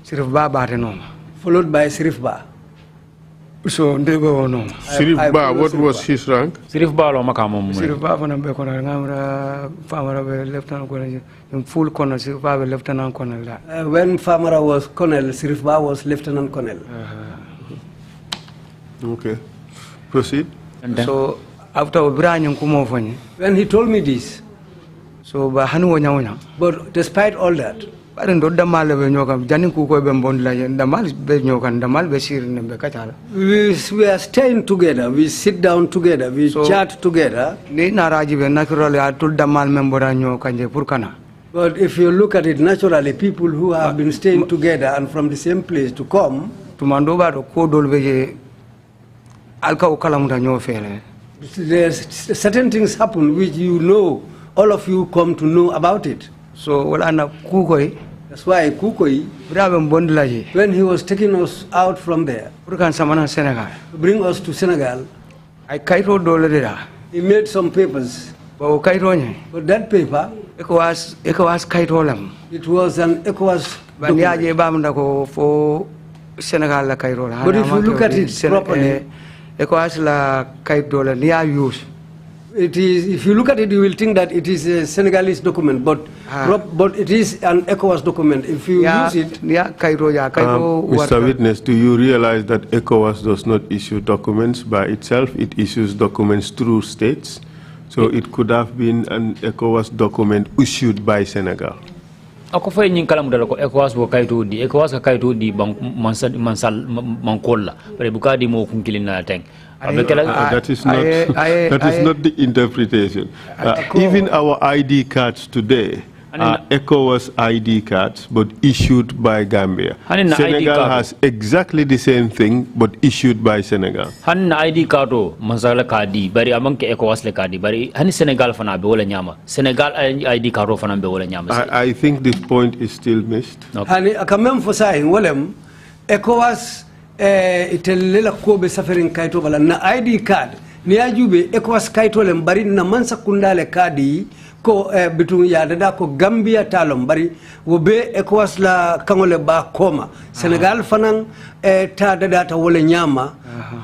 [SPEAKER 5] Sirif Ba Batenoma.
[SPEAKER 1] Followed by Sirif Ba.
[SPEAKER 5] So they go no.
[SPEAKER 2] Sirif Ba, what was his rank?
[SPEAKER 3] Sirif Ba lo makamu muneti.
[SPEAKER 5] Sirif Ba fana be colonel ngamra Famara be lieutenant colonel in full colonel Sirif Ba be lieutenant colonel.
[SPEAKER 1] When Famara was colonel, Sirif Ba was lieutenant colonel.
[SPEAKER 2] Okay. Proceed.
[SPEAKER 5] So after
[SPEAKER 1] when he told me this,
[SPEAKER 5] so
[SPEAKER 1] but despite all that, we are staying together, we sit down together, we chat together. But if you look at it naturally, people who have been staying together and from the same place to come, there's certain things happen which you know, all of you come to know about it.
[SPEAKER 5] So
[SPEAKER 1] that's why Kukoi, when he was taking us out from there, to bring us to Senegal, he made some papers. But that paper, it was an ECOWAS document. But if you look at it properly, it is, if you look at it, you will think that it is a Senegalese document, but it is an ECOWAS document. If you use it...
[SPEAKER 2] Mr. Witness, do you realize that ECOWAS does not issue documents by itself? It issues documents through states. So it could have been an ECOWAS document issued by Senegal.
[SPEAKER 3] Ako fay ñing kala mudala ko ECOWAS bo kayto di ECOWAS ka kayto di mansal mankolla bare buka di mo kunkilina teng.
[SPEAKER 2] That is not the interpretation. Even our ID cards today are ECOWAS ID cards, but issued by Gambia. Senegal has exactly the same thing, but issued by Senegal.
[SPEAKER 3] Hanna ID cardo masala kadi bari amanke ECOWAS le kadi bari hani Senegal fana be wala nyama. Senegal ID cardo fana be wala nyama.
[SPEAKER 2] I think this point is still missed.
[SPEAKER 1] Hani akamem for saying walem ECOWAS itelela ko be safarin kaito bala na ID card ni ajube ECOWAS kaito lem bari na mansa kundale kadi ko bitu ya dada ko Gambia talom bari wo be ECOWAS la kangole ba koma Senegal fanan ta dada ta wole nyama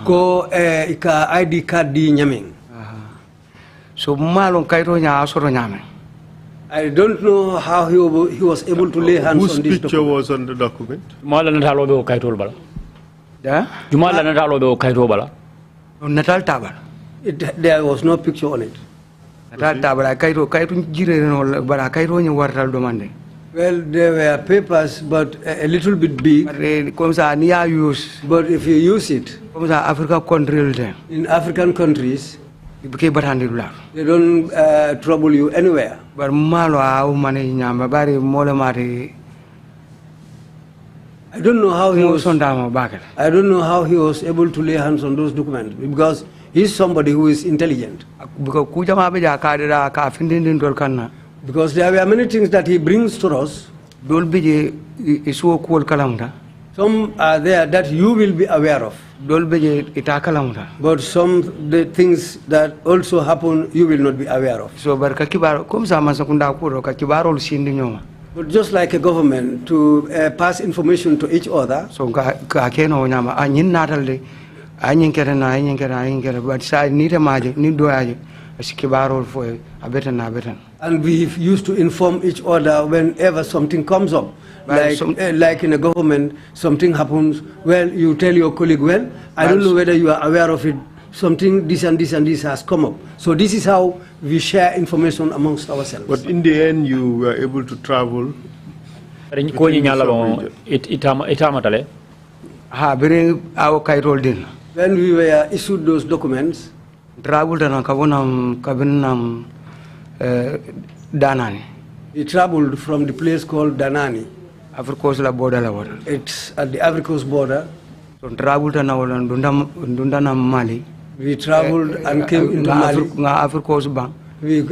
[SPEAKER 1] ko ika ID card di nyamen.
[SPEAKER 5] So malon kaito nya asoro nyame.
[SPEAKER 1] I don't know how he was able to lay hands
[SPEAKER 2] Whose
[SPEAKER 1] on this
[SPEAKER 2] picture
[SPEAKER 1] document.
[SPEAKER 2] was on the document?
[SPEAKER 3] Mala na talo be o kaito bala. Jumala na talo be o kaito bala.
[SPEAKER 5] Natal tabal.
[SPEAKER 1] There was no picture on it.
[SPEAKER 5] Natal tabal kaito jire no bara kaito nya wartal domande.
[SPEAKER 1] Well, there were papers, but a little bit big. But if you use it, in African countries, they don't trouble you anywhere. I don't know how he was. I don't know how he was able to lay hands on those documents because he's somebody who is intelligent. Because there were many things that he brings to us. Some Some are there that you will be aware of. But some the things that also happen you will not be aware of.
[SPEAKER 5] So barka kibaro comme ça man sakunda ko ka kibaro sindi nyoma.
[SPEAKER 1] But just like a government to pass information to each other.
[SPEAKER 5] So ka keno nyama anyin natalde anyin kera but sa ni te maje ni doyaje kibaro fo abeten na abeten.
[SPEAKER 1] And we used to inform each other whenever something comes up. Like in a government, something happens, well, you tell your colleague, well, I don't know whether you are aware of it, something, this and this and this has come up. So this is how we share information amongst ourselves.
[SPEAKER 2] But in the end, you were able to travel?
[SPEAKER 1] When we were issued those documents, we traveled from the place called Danani.
[SPEAKER 5] Africa's la border la water.
[SPEAKER 1] It's at the Ivory Coast border.
[SPEAKER 5] So traveled na wala ndunda Mali.
[SPEAKER 1] We traveled and came into Mali.
[SPEAKER 5] Ivory Coast bank.
[SPEAKER 1] We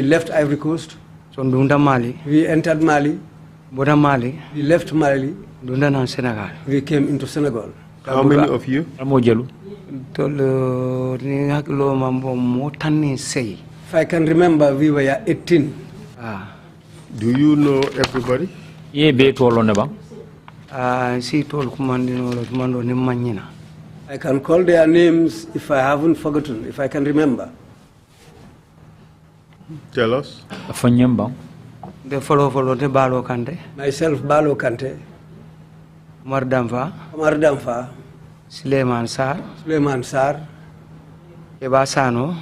[SPEAKER 1] left Ivory Coast.
[SPEAKER 5] So ndunda Mali.
[SPEAKER 1] We entered Mali.
[SPEAKER 5] Border Mali.
[SPEAKER 1] We left Mali.
[SPEAKER 5] Ndunda na Senegal.
[SPEAKER 1] We came into Senegal.
[SPEAKER 2] How many of you?
[SPEAKER 1] If I can remember, we were 18.
[SPEAKER 2] Do you know everybody?
[SPEAKER 3] Ye be to lo ne ba.
[SPEAKER 5] Si tol kumando ni manyina.
[SPEAKER 1] I can call their names if I haven't forgotten, if I can remember.
[SPEAKER 2] Tell us.
[SPEAKER 3] Fanyamba.
[SPEAKER 5] The follow the Balo Kanteh.
[SPEAKER 1] Myself, Balo Kanteh.
[SPEAKER 5] Omar Damfa. Suleiman Sar. Keba Sano.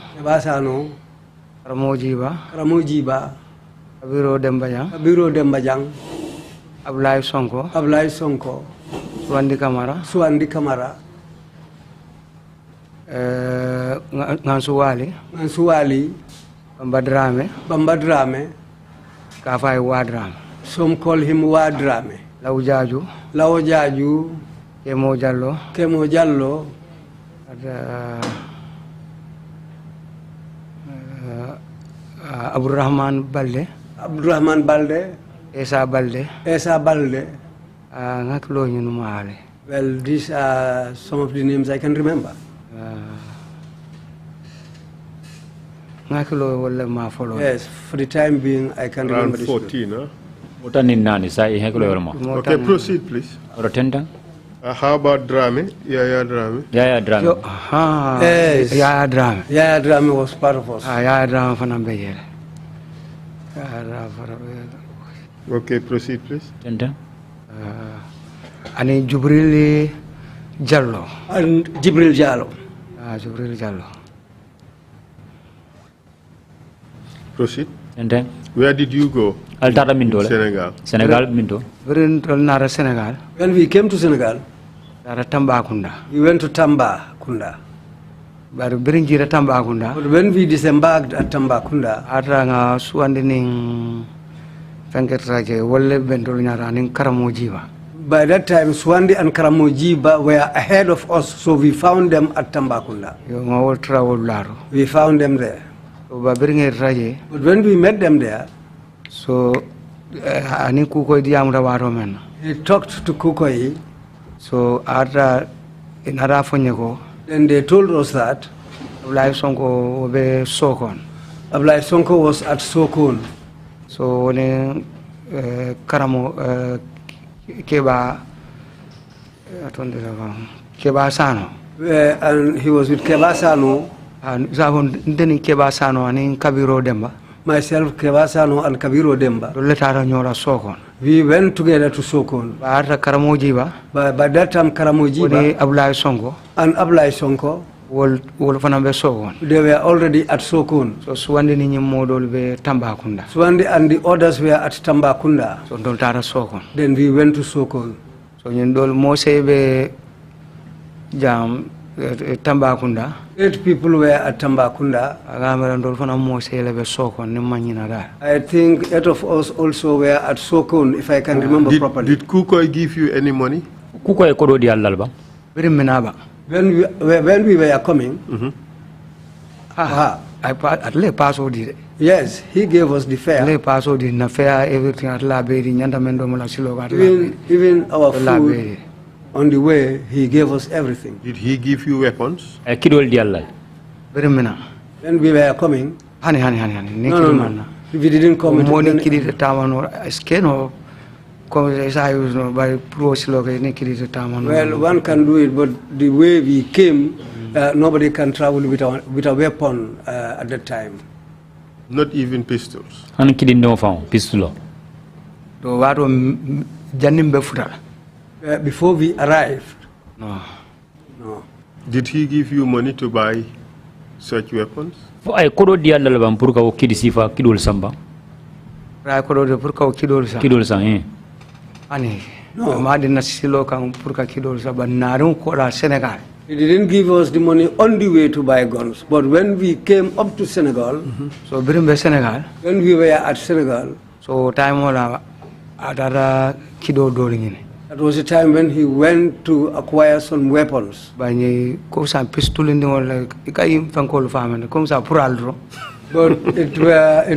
[SPEAKER 5] Karamojiba. Kabiro Dembajang. Ablai Sonko. Suandi Kamara. Ngansuwali. Bambadrame. Kafai Wadrame.
[SPEAKER 1] Some call him Wadrame. Laujaju. Kemo Jallo.
[SPEAKER 5] Abdurrahman Balde. Esa Balde.
[SPEAKER 1] Well, these are some of the names I can remember. Yes, for the time being, I can remember
[SPEAKER 2] this. Around 14, huh?
[SPEAKER 1] Okay,
[SPEAKER 2] proceed, please. How about Drame? Yahya Drame?
[SPEAKER 1] Yes. Yahya Drame was part of us.
[SPEAKER 2] Okay, proceed, please.
[SPEAKER 5] And Jibril Jallo.
[SPEAKER 2] Proceed. And then? Where did you go? Senegal.
[SPEAKER 5] Senegal.
[SPEAKER 1] When we came to Senegal, we went to Tambakunda. But when we disembarked at Tambakunda, by that time, Swandi and Karamojiba were ahead of us, so we found them at Tambakunda. We found them there. But when we met them there,
[SPEAKER 5] so he
[SPEAKER 1] talked to Kukoi.
[SPEAKER 5] So
[SPEAKER 1] then they told us that Ablai Sonko was at Sokon.
[SPEAKER 5] So when Keba Sano.
[SPEAKER 1] And he was with Keba Sano. Myself, Keba Sano, and Kabiro Demba. We went together to Sokon. By that time, Karamojiba and Ablai Sonko, they were already at Sokon.
[SPEAKER 5] So Swandi
[SPEAKER 1] and the others were at Tambakunda. Then we went to Sokon.
[SPEAKER 5] So Mose Jam Tambakunda.
[SPEAKER 1] 8 people were at Tambakunda. I think 8 of us also were at Sokon, if I can remember properly.
[SPEAKER 2] Did Kukoi give you any money?
[SPEAKER 3] Kukoi kodo di alba.
[SPEAKER 1] When we were coming,
[SPEAKER 5] I at least pass all
[SPEAKER 1] Yes, he gave us the fare. Even our food on the way, he gave us everything.
[SPEAKER 2] Did he give you weapons?
[SPEAKER 1] When we were coming, no. We didn't come into
[SPEAKER 5] well,
[SPEAKER 1] one can do it, but the way we came, nobody can travel with a weapon at that time.
[SPEAKER 2] Not even pistols?
[SPEAKER 1] Before we arrived?
[SPEAKER 5] No.
[SPEAKER 2] Did he give you money to buy such weapons?
[SPEAKER 3] No.
[SPEAKER 1] He didn't give us the money on the way to buy guns, but when we came up to Senegal,
[SPEAKER 5] so Senegal,
[SPEAKER 1] when we were at Senegal,
[SPEAKER 5] so time
[SPEAKER 1] that was the time when he went to acquire some weapons. But it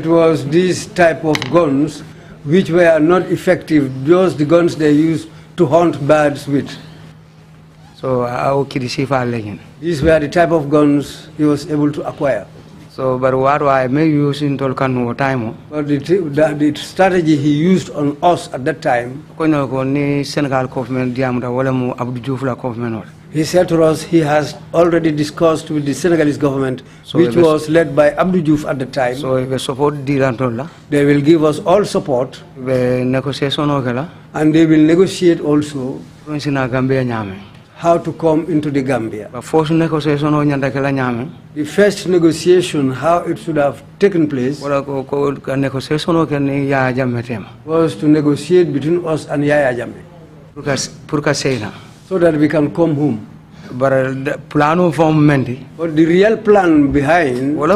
[SPEAKER 1] was these type of guns which were not effective, just the guns they used to hunt birds with.
[SPEAKER 5] So
[SPEAKER 1] these were the type of guns he was able to acquire.
[SPEAKER 5] So, but what I may use in Tolkien time.
[SPEAKER 1] But the strategy he used on us at that time, he said to us he has already discussed with the Senegalese government, so which was led by Abdou Diouf at the time.
[SPEAKER 5] So if support
[SPEAKER 1] they will give us all support, and they will negotiate also how to come into the Gambia.
[SPEAKER 5] The
[SPEAKER 1] first negotiation, how it should have taken place, was to negotiate between us and Yahya Jammeh, so that we can come home.
[SPEAKER 5] But the
[SPEAKER 1] real plan behind was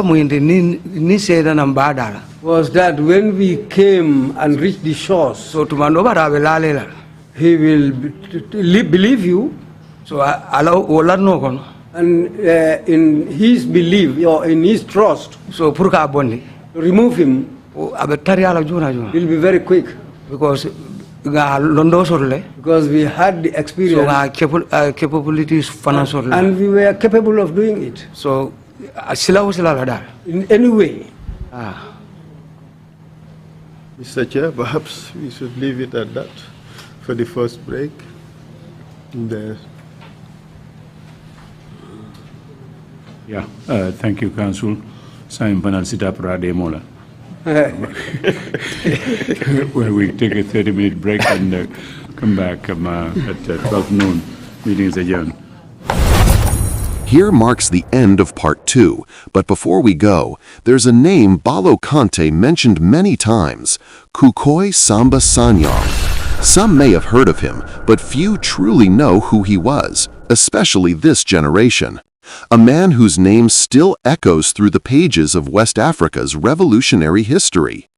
[SPEAKER 1] that when we came and reached the shores, he will believe you.
[SPEAKER 5] So
[SPEAKER 1] and in his belief or in his trust,
[SPEAKER 5] so
[SPEAKER 1] to remove him will be very quick, because we had the experience,
[SPEAKER 5] capabilities,
[SPEAKER 1] and we were capable of doing it.
[SPEAKER 5] So
[SPEAKER 1] in any way.
[SPEAKER 2] Mr. Chair, perhaps we should leave it at that for the first break.
[SPEAKER 6] Yeah, thank you, Council. Saim Panal Sita Prade Mola. Where we take a 30-minute break and come back at 12 noon. Meeting is adjourned.
[SPEAKER 4] Here marks the end of part 2, but before we go, there's a name Balo Kanteh mentioned many times, Kukoi Samba Sanyang. Some may have heard of him, but few truly know who he was, especially this generation. A man whose name still echoes through the pages of West Africa's revolutionary history.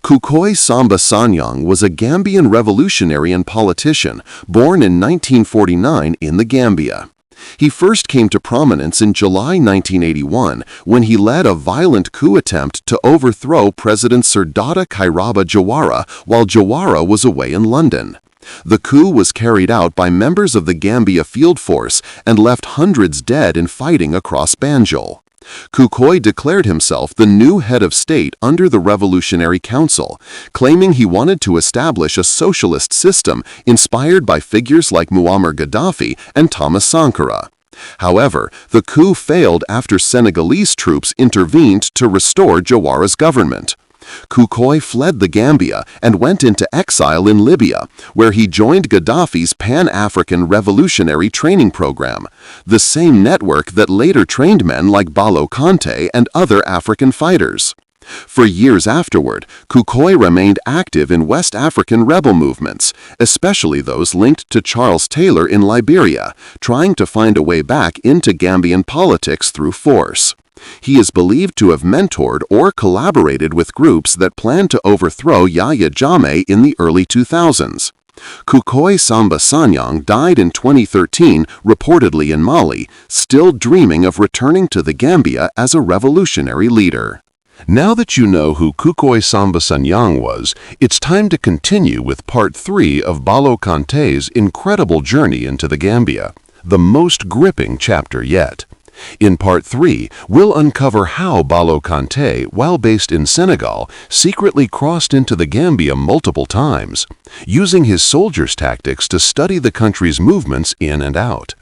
[SPEAKER 4] Kukoi Samba Sanyang was a Gambian revolutionary and politician born in 1949 in the Gambia. He first came to prominence in July 1981 when he led a violent coup attempt to overthrow President Sardauda Kairaba Jawara while Jawara was away in London. The coup was carried out by members of the Gambia Field Force and left hundreds dead in fighting across Banjul. Kukoi declared himself the new head of state under the Revolutionary Council, claiming he wanted to establish a socialist system inspired by figures like Muammar Gaddafi and Thomas Sankara. However, the coup failed after Senegalese troops intervened to restore Jawara's government. Kukoi fled the Gambia and went into exile in Libya, where he joined Gaddafi's Pan-African Revolutionary Training Program, the same network that later trained men like Balo Kanteh and other African fighters. For years afterward, Kukoi remained active in West African rebel movements, especially those linked to Charles Taylor in Liberia, trying to find a way back into Gambian politics through force. He is believed to have mentored or collaborated with groups that planned to overthrow Yahya Jammeh in the early 2000s. Kukoi Samba Sanyang died in 2013, reportedly in Mali, still dreaming of returning to the Gambia as a revolutionary leader. Now that you know who Kukoi Samba Sanyang was, it's time to continue with part 3 of Balo Kanteh's incredible journey into the Gambia, the most gripping chapter yet. In part 3, we'll uncover how Balo Kanteh, while based in Senegal, secretly crossed into the Gambia multiple times, using his soldiers' tactics to study the country's movements in and out.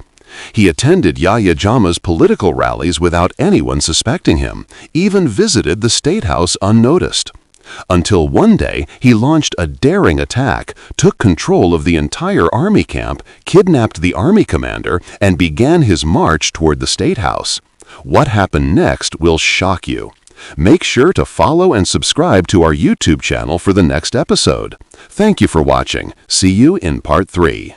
[SPEAKER 4] He attended Yahya Jammeh's political rallies without anyone suspecting him, even visited the State House unnoticed. Until one day, he launched a daring attack, took control of the entire army camp, kidnapped the army commander, and began his march toward the State House. What happened next will shock you. Make sure to follow and subscribe to our YouTube channel for the next episode. Thank you for watching. See you in part 3.